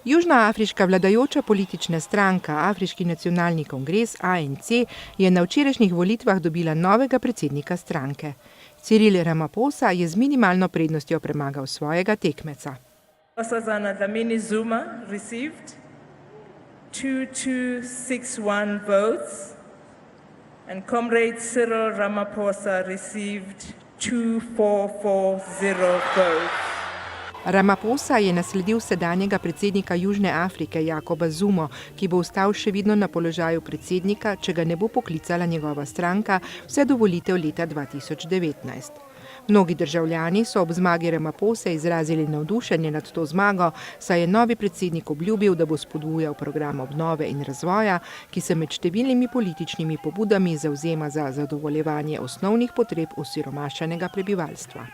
Južnoafriška vladajoča politična stranka Afriški nacionalni kongres ANC je na včerajšnjih volitvah dobila novega predsednika stranke. Cyril Ramaphosa je z minimalno prednostjo premagal svojega tekmeca. Nkosazana Dlamini Zuma received 2261 votes and Comrade Cyril Ramaphosa received 2440 votes. Ramaphosa je nasledil sedanjega predsednika Južne Afrike Jacoba Zumo, ki bo ostal še vedno na položaju predsednika, če ga ne bo poklicala njegova stranka vse do volitev leta 2019. Mnogi državljani so ob zmagi Ramaphose izrazili navdušenje nad to zmago, saj je novi predsednik obljubil, da bo spodbujal program obnove in razvoja, ki se med številnimi političnimi pobudami zavzema za zadovoljevanje osnovnih potreb osiromašenega prebivalstva.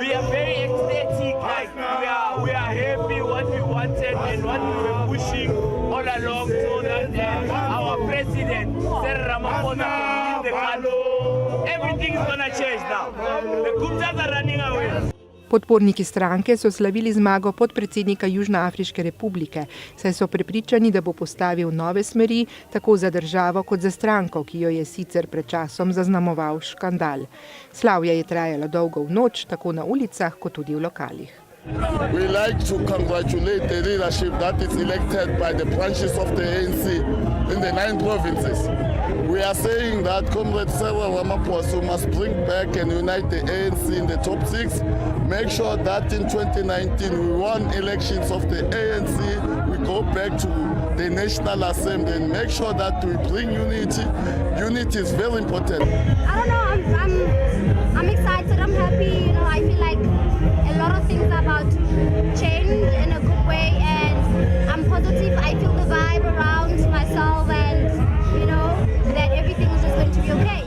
We are very ecstatic, like we are happy what we wanted and what we were pushing all along so that our president, Cyril Ramaphosa, can lead the country. Everything is going to change now. The Guptas are running away. Podporniki stranke so slavili zmago podpredsednika Južnoafriške republike, saj so prepričani, da bo postavil nove smeri tako za državo kot za stranko, ki jo je sicer pred časom zaznamoval škandal. Slavje je trajalo dolgo v noč, tako na ulicah kot tudi v lokalih. We like to congratulate the leadership that is elected by the branches of the ANC in the 9 provinces. We are saying that Comrade Cyril Ramaphosa must bring back and unite the ANC in the top 6. Make sure that in 2019 we won elections of the ANC, we go back to the National Assembly and make sure that we bring unity. Unity is very important. I don't know, I'm excited, I'm happy, I feel like a lot of things are about to change in a good way and I'm positive, I feel the vibe around myself and that everything is just going to be okay.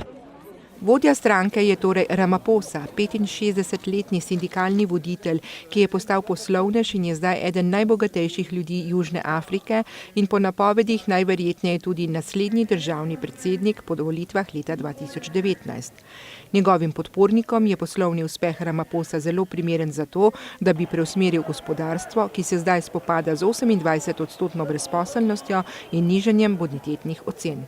Vodja stranke je torej Ramaphosa, 65-letni sindikalni voditelj, ki je postal poslovnež in je zdaj eden najbogatejših ljudi Južne Afrike in po napovedih najverjetneje tudi naslednji državni predsednik po volitvah leta 2019. Njegovim podpornikom je poslovni uspeh Ramaphosa zelo primeren za to, da bi preusmeril gospodarstvo, ki se zdaj spopada z 28% brezposelnostjo in nižanjem bonitetnih ocen.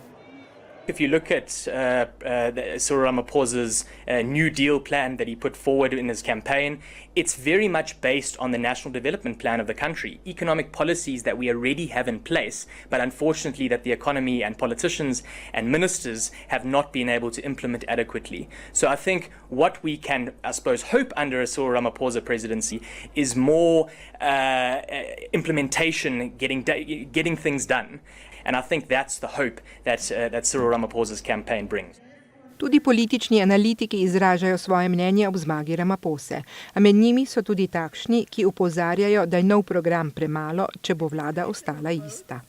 If you look at Cyril Ramaphosa's New Deal plan that he put forward in his campaign, it's very much based on the national development plan of the country, economic policies that we already have in place, but unfortunately that the economy and politicians and ministers have not been able to implement adequately. So I think what we can, I suppose, hope under a Cyril Ramaphosa presidency is more implementation, getting things done. And I think that's the hope that Cyril Ramaphosa's campaign brings. Tudi politični analitiki izražajo svoje mnenje ob zmagi Ramaphose, a med njimi so tudi takšni, ki opozarjajo, da je nov program premalo, če bo vlada ostala ista.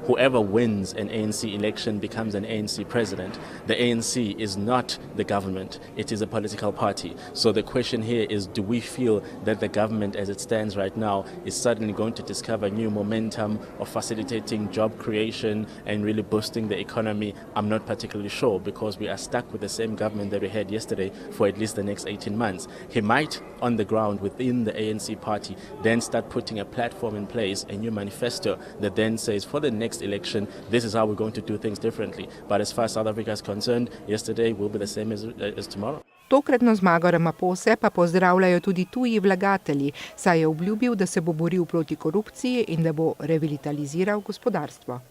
Whoever wins an ANC election becomes an ANC president. The ANC is not the government, it is a political party. So the question here is, do we feel that the government as it stands right now is suddenly going to discover new momentum of facilitating job creation and really boosting the economy? I'm not particularly sure because we are stuck with the same government that we had yesterday for at least the next 18 months. He might, on the ground within the ANC party, then start putting a platform in place, a new manifesto that then says, for the next election, this is how we're going to do things differently. But as far as South Africa is concerned, yesterday will be the same as tomorrow. Tokratno zmago Ramaphose pa pozdravljajo tudi tuji vlagatelji, saj je obljubil, da se bo boril proti korupciji in da bo revitaliziral gospodarstvo.